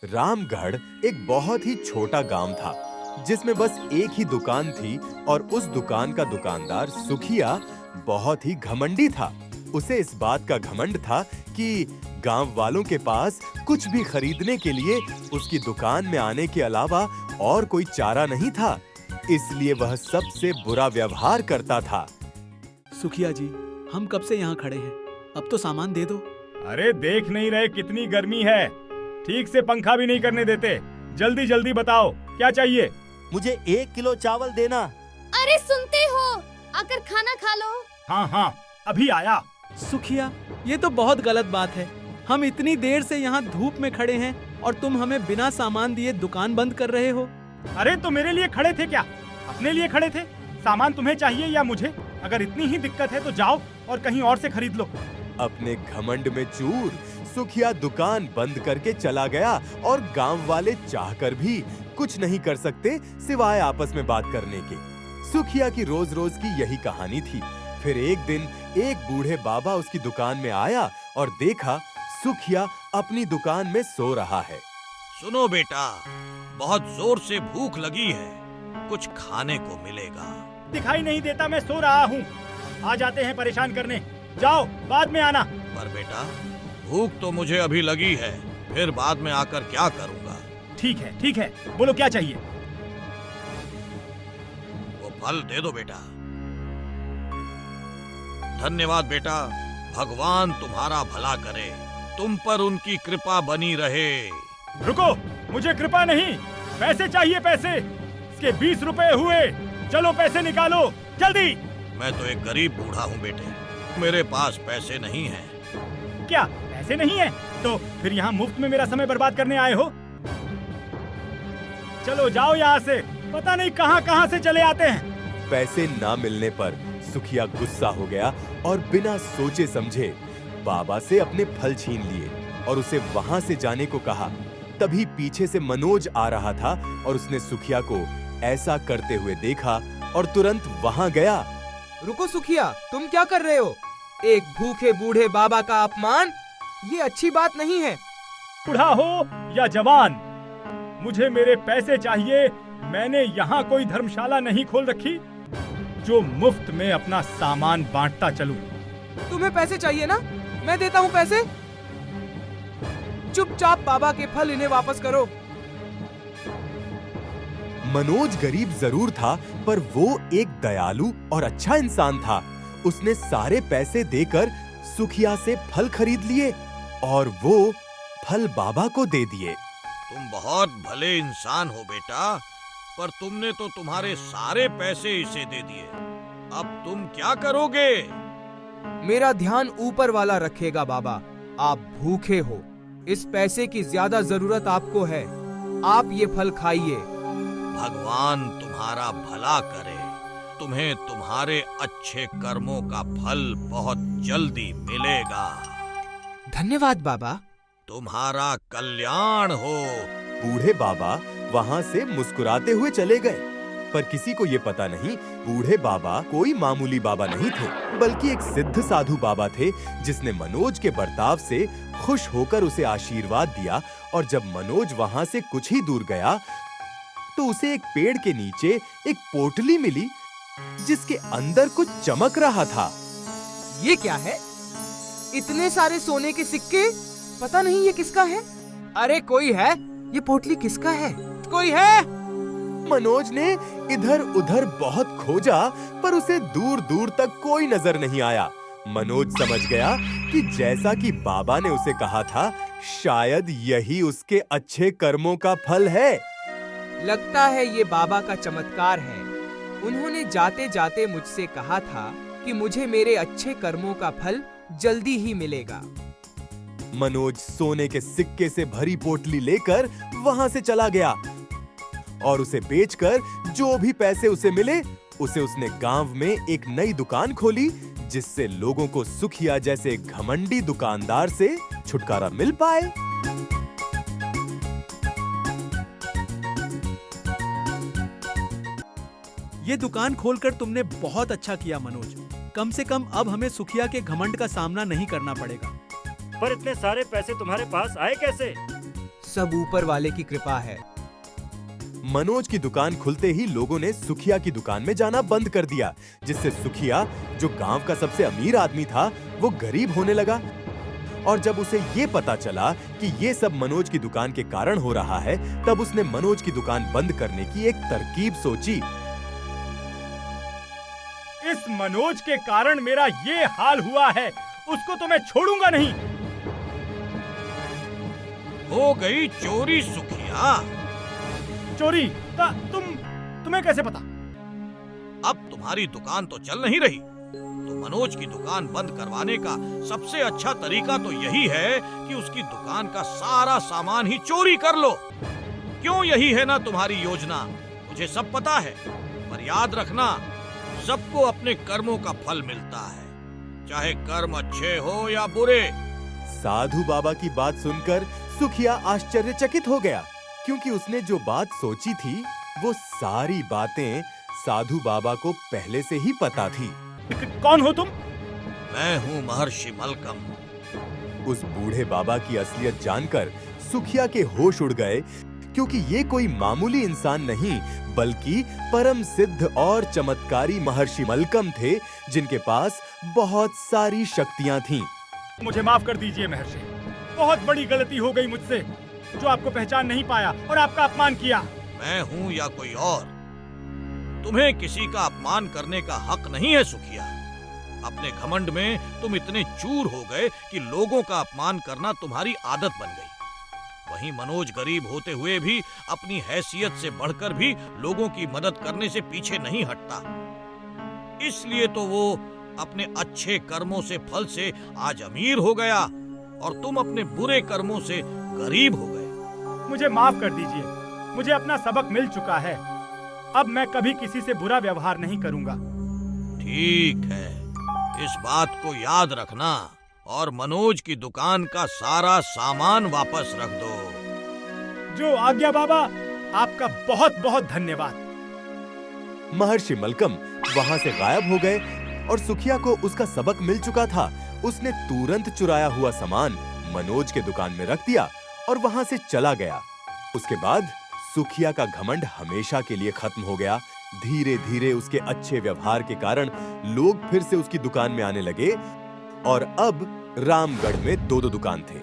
रामगढ़ एक बहुत ही छोटा गांव था जिसमें बस एक ही दुकान थी और उस दुकान का दुकानदार सुखिया बहुत ही घमंडी था। उसे इस बात का घमंड था कि गांव वालों के पास कुछ भी खरीदने के लिए उसकी दुकान में आने के अलावा और कोई चारा नहीं था, इसलिए वह सबसे बुरा व्यवहार करता था। सुखिया जी, हम कब से यहाँ खड़े हैं, अब तो सामान दे दो। अरे देख नहीं रहे कितनी गर्मी है, ठीक से पंखा भी नहीं करने देते। जल्दी जल्दी बताओ क्या चाहिए। मुझे 1 किलो चावल देना। अरे सुनते हो, आकर खाना खा लो। हाँ हाँ अभी आया। सुखिया, ये तो बहुत गलत बात है। हम इतनी देर से यहाँ धूप में खड़े हैं और तुम हमें बिना सामान दिए दुकान बंद कर रहे हो। अरे तो मेरे लिए खड़े थे क्या? अपने लिए खड़े थे? सामान तुम्हें चाहिए या मुझे? अगर इतनी ही दिक्कत है तो जाओ और कहीं और से खरीद लो। अपने घमंड में चूर सुखिया दुकान बंद करके चला गया और गांव वाले चाहकर भी कुछ नहीं कर सकते सिवाय आपस में बात करने के। सुखिया की रोज रोज की यही कहानी थी। फिर एक दिन एक बूढ़े बाबा उसकी दुकान में आया और देखा सुखिया अपनी दुकान में सो रहा है। सुनो बेटा, बहुत जोर से भूख लगी है, कुछ खाने को मिलेगा। दिखाई नहीं देता मैं सो रहा हूँ, आ जाते हैं परेशान करने। जाओ बाद में आना। पर बेटा, भूख तो मुझे अभी लगी है, फिर बाद में आकर क्या करूँगा। ठीक है, बोलो क्या चाहिए। वो फल दे दो बेटा। धन्यवाद बेटा, भगवान तुम्हारा भला करे, तुम पर उनकी कृपा बनी रहे। रुको, मुझे कृपा नहीं, पैसे चाहिए पैसे। इसके 20 रुपए हुए, चलो पैसे निकालो जल्दी। मैं तो एक गरीब बूढ़ा हूँ बेटे, मेरे पास पैसे नहीं हैं। क्या पैसे नहीं है? तो फिर यहाँ मुफ्त में मेरा समय बर्बाद करने आए हो? चलो जाओ यहाँ से, पता नहीं कहाँ कहाँ से चले आते हैं। पैसे ना मिलने पर सुखिया गुस्सा हो गया और बिना सोचे समझे बाबा से अपने फल छीन लिए और उसे वहां से जाने को कहा। तभी पीछे से मनोज आ रहा था और उसने सुखिया को ऐसा करते हुए देखा और तुरंत वहां गया। रुको सुखिया, तुम क्या कर रहे हो? एक भूखे बूढ़े बाबा का अपमान, ये अच्छी बात नहीं है। बूढ़ा हो या जवान, मुझे मेरे पैसे चाहिए। मैंने यहाँ कोई धर्मशाला नहीं खोल रखी जो मुफ्त में अपना सामान बांटता चलूं। तुम्हें पैसे चाहिए ना? मैं देता हूँ पैसे। चुपचाप बाबा के फल इन्हें वापस करो। मनोज गरीब जरूर था, पर वो एक दयालु और अच्छा इंसान था। उसने सारे पैसे देकर सुखिया से फल खरीद लिए और वो फल बाबा को दे दिए। तुम बहुत भले इंसान हो बेटा, पर तुमने तो तुम्हारे सारे पैसे इसे दे दिए। अब तुम क्या करोगे? मेरा ध्यान ऊपर वाला रखेगा बाबा। आप भूखे हो, इस पैसे की ज्यादा जरूरत आपको है। आप ये फल खाइए। भगवान तुम्हारा भला करे, तुम्हें तुम्हारे अच्छे कर्मों का फल बहुत जल्दी मिलेगा। धन्यवाद बाबा। तुम्हारा कल्याण हो। बूढ़े बाबा वहां से मुस्कुराते हुए चले गए, पर किसी को ये पता नहीं बूढ़े बाबा कोई मामूली बाबा नहीं थे, बल्कि एक सिद्ध साधु बाबा थे जिसने मनोज के बर्ताव से खुश होकर उसे आशीर्वाद दिया। और जब मनोज वहां से कुछ ही दूर गया तो उसे एक पेड़ के नीचे एक पोटली मिली जिसके अंदर कुछ चमक रहा था। ये क्या है? इतने सारे सोने के सिक्के, पता नहीं ये किसका है। अरे कोई है? ये पोटली किसका है? कोई है? मनोज ने इधर उधर बहुत खोजा, पर उसे दूर दूर तक कोई नजर नहीं आया। मनोज समझ गया कि जैसा कि बाबा ने उसे कहा था, शायद यही उसके अच्छे कर्मों का फल है। लगता है ये बाबा का चमत्कार है। उन्होंने जाते जाते मुझसे कहा था कि मुझे मेरे अच्छे कर्मों का फल जल्दी ही मिलेगा। मनोज सोने के सिक्के से भरी पोटली लेकर वहां से चला गया और उसे बेचकर जो भी पैसे उसे मिले उसे उसने गांव में एक नई दुकान खोली, जिससे लोगों को सुखिया जैसे घमंडी दुकानदार से छुटकारा मिल पाए। ये दुकान खोलकर तुमने बहुत अच्छा किया मनोज। कम से कम अब हमें सुखिया के घमंड का सामना नहीं करना पड़ेगा। पर इतने सारे पैसे तुम्हारे पास आए कैसे? सब ऊपर वाले की कृपा है। मनोज की दुकान खुलते ही लोगों ने सुखिया की दुकान में जाना बंद कर दिया, जिससे सुखिया, जो गांव का सबसे अमीर आदमी था, वो गरीब होने लगा। और जब उसे ये पता चला कि ये सब मनोज की दुकान के कारण हो रहा है, तब उसने मनोज की दुकान बंद करने की एक तरकीब सोची। इस मनोज के कारण मेरा ये हाल हुआ है, उसको तो मैं छोड़ूंगा नहीं। हो गई चोरी सुखिया। चोरी? तुम्हें कैसे पता? अब तुम्हारी दुकान तो चल नहीं रही, तो मनोज की दुकान बंद करवाने का सबसे अच्छा तरीका तो यही है कि उसकी दुकान का सारा सामान ही चोरी कर लो। क्यों, यही है ना तुम्हारी योजना? मुझे सब पता है, पर याद रखना, सबको अपने कर्मों का फल मिलता है, चाहे कर्म अच्छे हो या बुरे। साधु बाबा की बात सुनकर सुखिया आश्चर्यचकित हो गया, क्योंकि उसने जो बात सोची थी, वो सारी बातें साधु बाबा को पहले से ही पता थी। कौन हो तुम? मैं हूँ महर्षि मलकम। उस बूढ़े बाबा की असलियत जानकर सुखिया के होश उड़ गए, क्योंकि ये कोई मामूली इंसान नहीं, बल्कि परम सिद्ध और चमत्कारी महर्षि मलकम थे, जिनके पास बहुत सारी शक्तियां थीं। मुझे माफ कर दीजिए महर्षि, बहुत बड़ी गलती हो गई मुझसे, जो आपको पहचान नहीं पाया और आपका अपमान किया। मैं हूँ या कोई और, तुम्हें किसी का अपमान करने का हक नहीं है सुखिया। अपने घमंड में तुम इतने चूर हो गए कि लोगों का अपमान करना तुम्हारी आदत बन गई। वहीं मनोज गरीब होते हुए भी अपनी हैसियत से बढ़कर भी लोगों की मदद करने से पीछे नहीं हटता। इसलिए तो वो अपने अच्छे कर्मों से फल से आज अमीर हो गया, और तुम अपने बुरे कर्मों से गरीब हो गए। मुझे माफ कर दीजिए, मुझे अपना सबक मिल चुका है। अब मैं कभी किसी से बुरा व्यवहार नहीं करूंगा। ठीक है, इस बात को याद रखना, और मनोज की दुकान का सारा सामान वापस रख दो। जो आज्ञा बाबा, आपका बहुत बहुत धन्यवाद। महर्षि मलकम वहां से गायब हो गए, और सुखिया को उसका सबक मिल चुका था। उसने तुरंत चुराया हुआ सामान मनोज के दुकान में रख दिया और वहां से चला गया। उसके बाद सुखिया का घमंड हमेशा के लिए खत्म हो गया। धीरे धीरे उसके अच्छे व्यवहार के कारण लोग फिर से उसकी दुकान में आने लगे, और अब रामगढ़ में 2-2 दुकान थे।